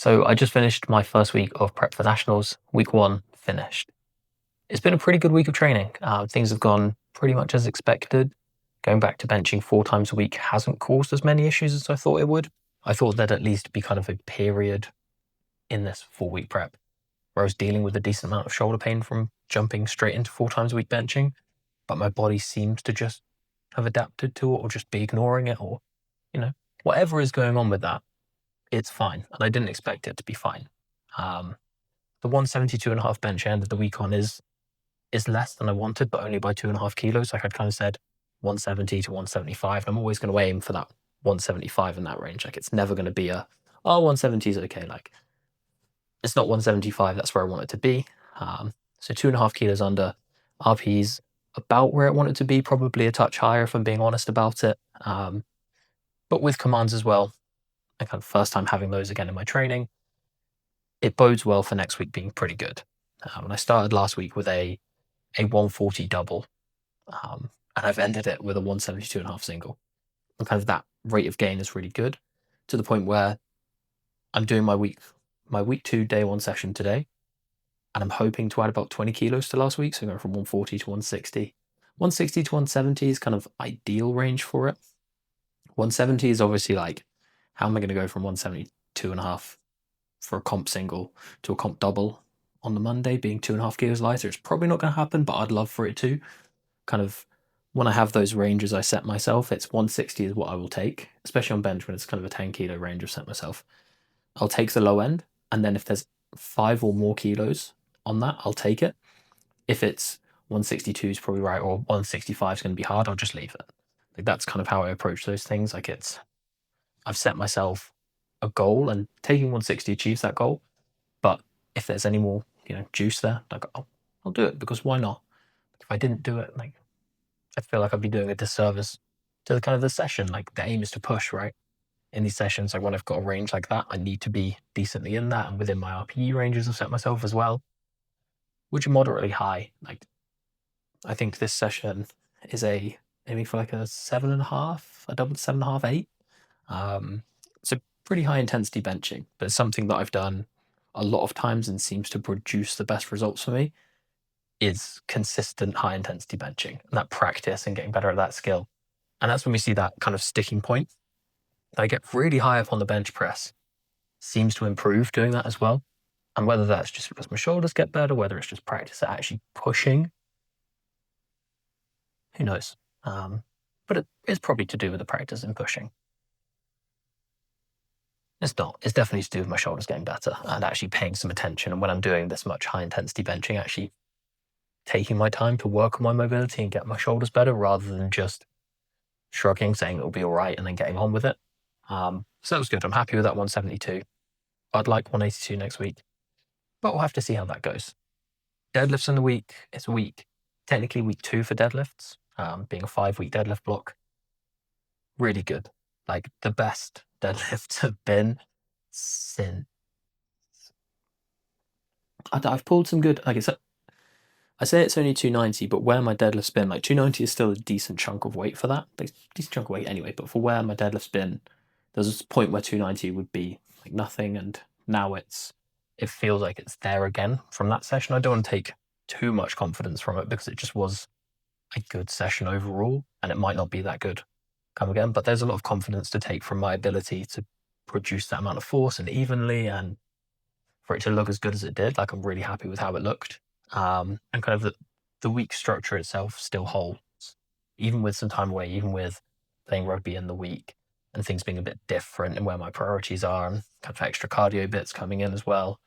So I just finished my first week of prep for nationals. Week one finished. It's been a pretty good week of training. Things have gone pretty much as expected. Going back to benching 4 times a week hasn't caused as many issues as I thought it would. I thought there'd at least be kind of a period in this 4 week prep where I was dealing with a decent amount of shoulder pain from jumping straight into 4 times a week benching, but my body seems to just have adapted to it or just be ignoring it, or, whatever is going on with that, it's fine. And I didn't expect it to be fine. The 172.5 bench I ended the week on is less than I wanted, but only by 2.5 kilos. Like I'd kind of said 170 to 175. And I'm always going to aim for that 175 in that range. Like it's never going to be 170 is okay. Like it's not 175. That's where I want it to be. So 2.5 kilos under. RP's about where I want it to be, probably a touch higher if I'm being honest about it. But with commands as well, and kind of first time having those again in my training, it bodes well for next week being pretty good. And I started last week with a 140 double, and I've ended it with a 172.5 single. And kind of that rate of gain is really good, to the point where I'm doing my week 2 day one session today, and I'm hoping to add about 20 kilos to last week. So going from 140 to 160. 160 to 170 is kind of ideal range for it. 170 is obviously like, how am I going to go from 172.5 for a comp single to a comp double on the Monday being 2.5 kilos lighter? It's probably not going to happen, but I'd love for it to. Kind of when I have those ranges I set myself, it's 160 is what I will take, especially on bench when it's kind of a 10 kilo range I've set myself. I'll take the low end, and then if there's 5 or more kilos on that, I'll take it. If it's 162 is probably right, or 165 is going to be hard, I'll just leave it. Like that's kind of how I approach those things. Like I've set myself a goal, and taking 160 achieves that goal. But if there's any more, juice there, like I'll do it, because why not? If I didn't do it, like I feel like I'd be doing a disservice to the kind of the session. Like the aim is to push, right? In these sessions, like when I've got a range like that, I need to be decently in that and within my RPE ranges I've set myself as well, which are moderately high. Like I think this session is aiming for like a 7.5, a double 7.5, 8. It's a pretty high intensity benching, but it's something that I've done a lot of times and seems to produce the best results for me, is consistent high intensity benching and that practice and getting better at that skill. And that's when we see that kind of sticking point. I get really high up on the bench press, seems to improve doing that as well. And whether that's just because my shoulders get better, whether it's just practice at actually pushing, who knows? But it is probably to do with the practice in pushing. It's not. It's definitely to do with my shoulders getting better and actually paying some attention. And when I'm doing this much high intensity benching, actually taking my time to work on my mobility and get my shoulders better, rather than just shrugging, saying it'll be all right, and then getting on with it. So that was good. I'm happy with that 172. I'd like 182 next week, but we'll have to see how that goes. Deadlifts in the week. It's technically week 2 for deadlifts, being a 5-week deadlift block. Really good. Like the best deadlifts have been since I've pulled some good, like I say it's only 290, but where my deadlift's been, like 290 is still a decent chunk of weight for that. Like decent chunk of weight anyway, but for where my deadlift's been, there's a point where 290 would be like nothing, and now it feels like it's there again from that session. I don't want to take too much confidence from it, because it just was a good session overall, and it might not be that good come again, but there's a lot of confidence to take from my ability to produce that amount of force and evenly, and for it to look as good as it did. Like I'm really happy with how it looked. And kind of the week structure itself still holds, even with some time away, even with playing rugby in the week and things being a bit different and where my priorities are, and kind of extra cardio bits coming in as well.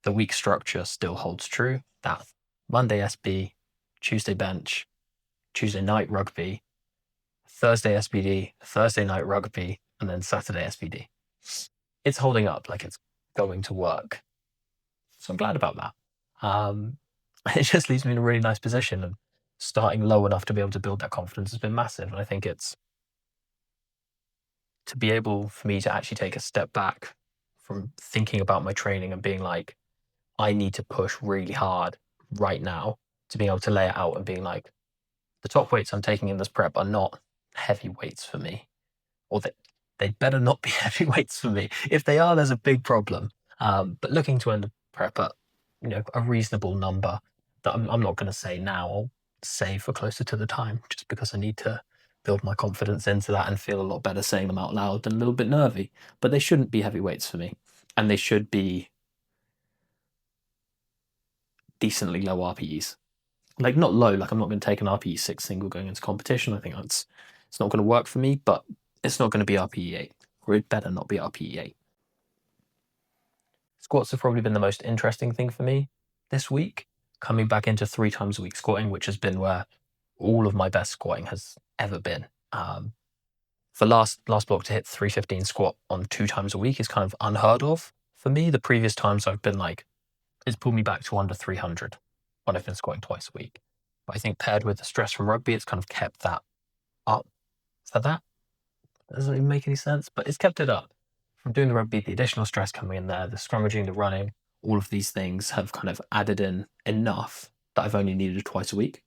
The week structure still holds true. That Monday SB, Tuesday bench, Tuesday night rugby, Thursday SBD, Thursday night rugby, and then Saturday SBD. It's holding up, like it's going to work. So I'm glad about that. It just leaves me in a really nice position, and starting low enough to be able to build that confidence has been massive. And I think it's to be able for me to actually take a step back from thinking about my training and being like, I need to push really hard right now, to being able to lay it out and being like, the top weights I'm taking in this prep are not heavy weights for me, or they better not be heavyweights for me. If they are, there's a big problem. But looking to end the prep at a reasonable number that I'm not going to say now. I'll say for closer to the time, just because I need to build my confidence into that and feel a lot better saying them out loud and a little bit nervy. But they shouldn't be heavyweights for me, and they should be decently low RPEs. Like not low, like I'm not going to take an RPE 6 single going into competition. I think it's not going to work for me, but it's not going to be RPE 8, or it better not be RPE 8. Squats have probably been the most interesting thing for me this week, coming back into 3 times a week squatting, which has been where all of my best squatting has ever been. For last block to hit 315 squat on 2 times a week is kind of unheard of for me. The previous times I've been like, it's pulled me back to under 300 when I've been squatting twice a week. But I think paired with the stress from rugby, it's kind of kept that up for that. It doesn't even make any sense, but it's kept it up. From doing the rugby, the additional stress coming in there, the scrummaging, the running, all of these things have kind of added in enough that I've only needed twice a week.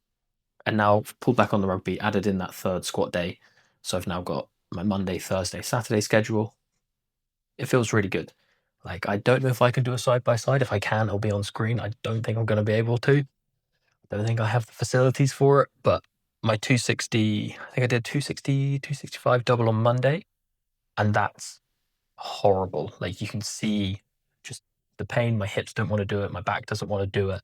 And now pulled back on the rugby, added in that 3rd squat day. So I've now got my Monday, Thursday, Saturday schedule. It feels really good. Like, I don't know if I can do a side-by-side. If I can, I'll be on screen. I don't think I'm going to be able to. I don't think I have the facilities for it, but my 260, I think I did 260, 265 double on Monday, and that's horrible. Like, you can see just the pain. My hips don't want to do it. My back doesn't want to do it.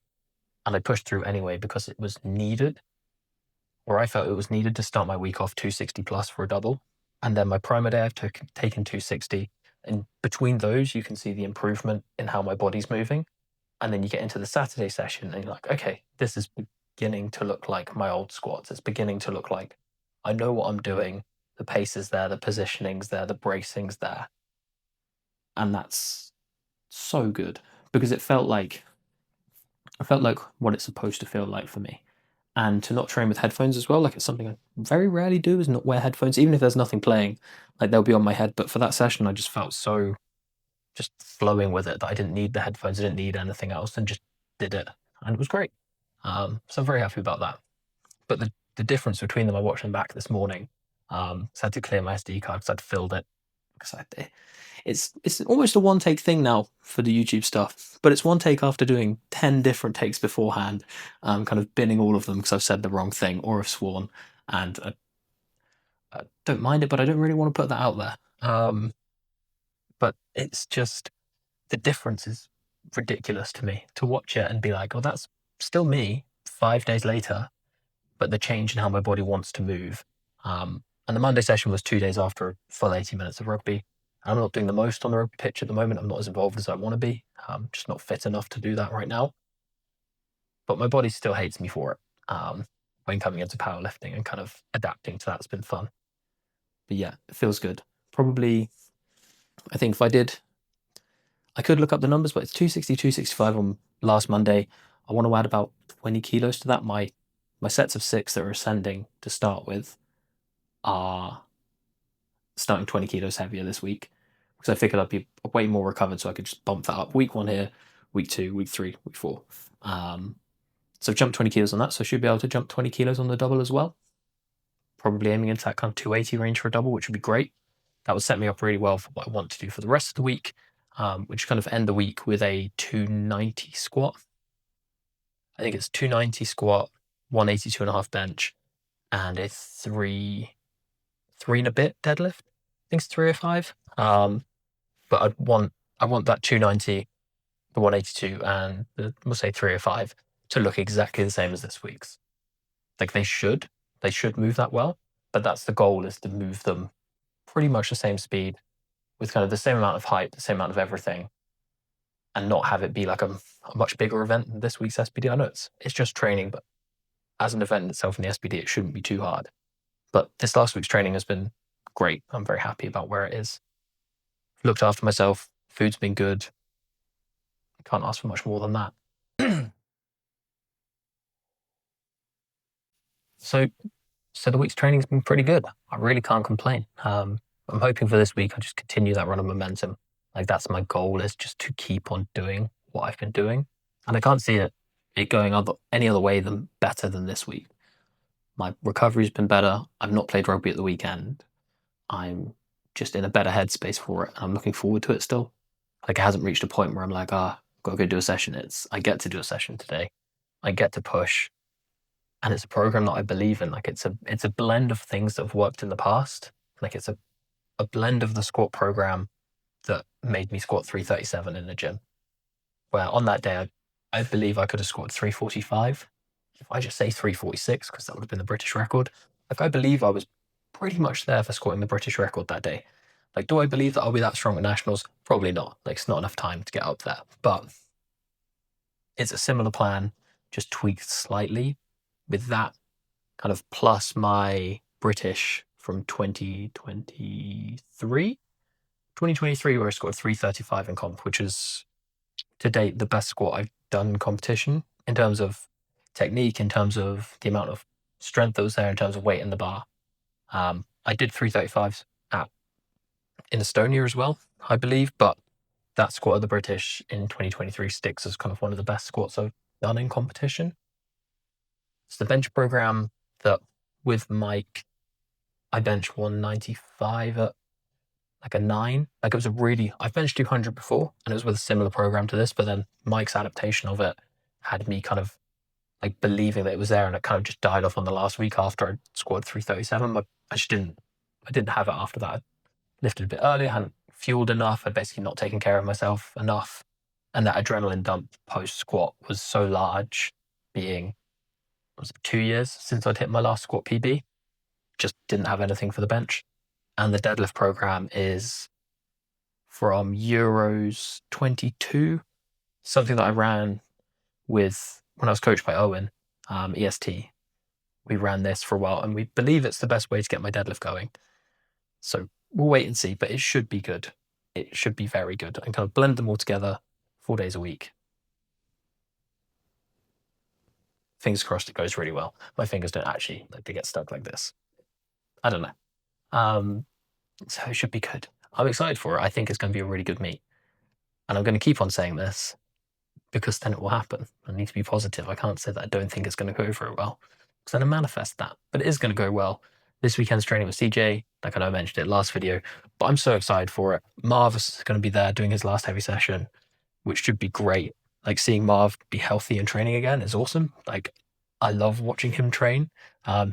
And I pushed through anyway because it was needed, or I felt it was needed to start my week off 260 plus for a double. And then my primer day, I've taken 260. And between those, you can see the improvement in how my body's moving. And then you get into the Saturday session and you're like, okay, this is beginning to look like my old squats. It's beginning to look like I know what I'm doing. The pace is there, the positioning's there, the bracing's there. And that's so good because it felt like what it's supposed to feel like for me. And to not train with headphones as well, like it's something I very rarely do, is not wear headphones, even if there's nothing playing, like they'll be on my head. But for that session, I just felt so just flowing with it that I didn't need the headphones, I didn't need anything else, and just did it. And it was great. So I'm very happy about that. But the difference between them, I watched them back this morning. So I had to clear my SD card because I'd filled it. Because it's almost a one take thing now for the YouTube stuff, but it's one take after doing 10 different takes beforehand, kind of binning all of them because I've said the wrong thing or have sworn, and I don't mind it, but I don't really want to put that out there. But it's just, the difference is ridiculous to me to watch it and be like, oh, that's still me 5 days later, but the change in how my body wants to move. And the Monday session was 2 days after a full 80 minutes of rugby. I'm not doing the most on the rugby pitch at the moment. I'm not as involved as I want to be. I'm just not fit enough to do that right now. But my body still hates me for it. When coming into powerlifting and kind of adapting to that's been fun. But yeah, it feels good. Probably, I think if I could look up the numbers, but it's 260, 265 on last Monday. I want to add about 20 kilos to that. My sets of 6 that are ascending to start with are starting 20 kilos heavier this week because I figured I'd be way more recovered, so I could just bump that up. Week 1 here, week 2, week 3, week 4. So I've jumped 20 kilos on that, so I should be able to jump 20 kilos on the double as well. Probably aiming into that kind of 280 range for a double, which would be great. That would set me up really well for what I want to do for the rest of the week, which kind of end the week with a 290 squat. I think it's 290 squat, 182.5 bench, and a 3 and a bit deadlift. I think it's 305. But I want that 290, the 182, and we'll say 305 to look exactly the same as this week's. Like they should move that well, but that's the goal, is to move them pretty much the same speed with kind of the same amount of height, the same amount of everything, and not have it be like a much bigger event than this week's SBD. I know it's just training, but as an event itself in the SBD, it shouldn't be too hard. But this last week's training has been great. I'm very happy about where it is. Looked after myself. Food's been good. Can't ask for much more than that. So the week's training's been pretty good. I really can't complain. I'm hoping for this week I just continue that run of momentum. Like that's my goal, is just to keep on doing what I've been doing. And I can't see it going any other way than better than this week. My recovery's been better. I've not played rugby at the weekend. I'm just in a better headspace for it. And I'm looking forward to it still. Like, it hasn't reached a point where I'm like, gotta go do a session. I get to do a session today. I get to push, and it's a program that I believe in. Like, it's a blend of things that have worked in the past. Like, it's a blend of the squat program that made me squat 337 in the gym. Where on that day, I believe I could have squatted 345. If I just say 346, because that would have been the British record. Like, I believe I was pretty much there for squatting the British record that day. Like, do I believe that I'll be that strong at nationals? Probably not. Like, it's not enough time to get up there. But it's a similar plan, just tweaked slightly with that kind of plus my British from 2023, where I scored 335 in comp, which is to date the best squat I've done in competition in terms of technique, in terms of the amount of strength that was there, in terms of weight in the bar. I did 335s in Estonia as well, I believe, but that squat of the British in 2023 sticks as kind of one of the best squats I've done in competition. It's the bench program that with Mike, I benched 195 at like a 9. Like, it was I've benched 200 before, and it was with a similar program to this, but then Mike's adaptation of it had me kind of like believing that it was there, and it kind of just died off on the last week after I scored 337. But I didn't have it after that. I lifted a bit earlier, hadn't fueled enough, I'd basically not taken care of myself enough. And that adrenaline dump post squat was so large, being, was it 2 years since I'd hit my last squat PB? Just didn't have anything for the bench. And the deadlift program is from Euros 22, something that I ran with when I was coached by Owen, EST. We ran this for a while, and we believe it's the best way to get my deadlift going. So we'll wait and see, but it should be good. It should be very good. I can kind of blend them all together 4 days a week. Fingers crossed it goes really well. My fingers don't actually like to get stuck like this. I don't know. So it should be good. I'm excited for it. I think it's going to be a really good meet. And I'm going to keep on saying this because then it will happen. I need to be positive. I can't say that I don't think it's going to go very well, because then I manifest that. But it is going to go well. This weekend's training with CJ, like I know I mentioned it last video, but I'm so excited for it. Marv is going to be there doing his last heavy session, which should be great. Like, seeing Marv be healthy and training again is awesome. Like, I love watching him train.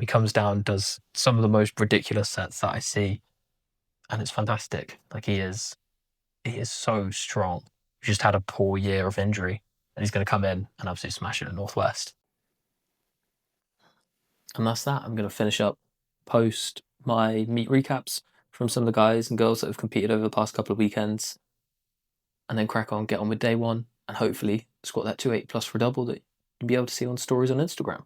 He comes down, does some of the most ridiculous sets that I see, and it's fantastic. Like, he is so strong. He just had a poor year of injury, and he's going to come in and absolutely smash it at Northwest. And that's that. I'm going to finish up, post my meet recaps from some of the guys and girls that have competed over the past couple of weekends, and then crack on, get on with day one, and hopefully squat that 2.8 plus for a double that you'll be able to see on stories on Instagram.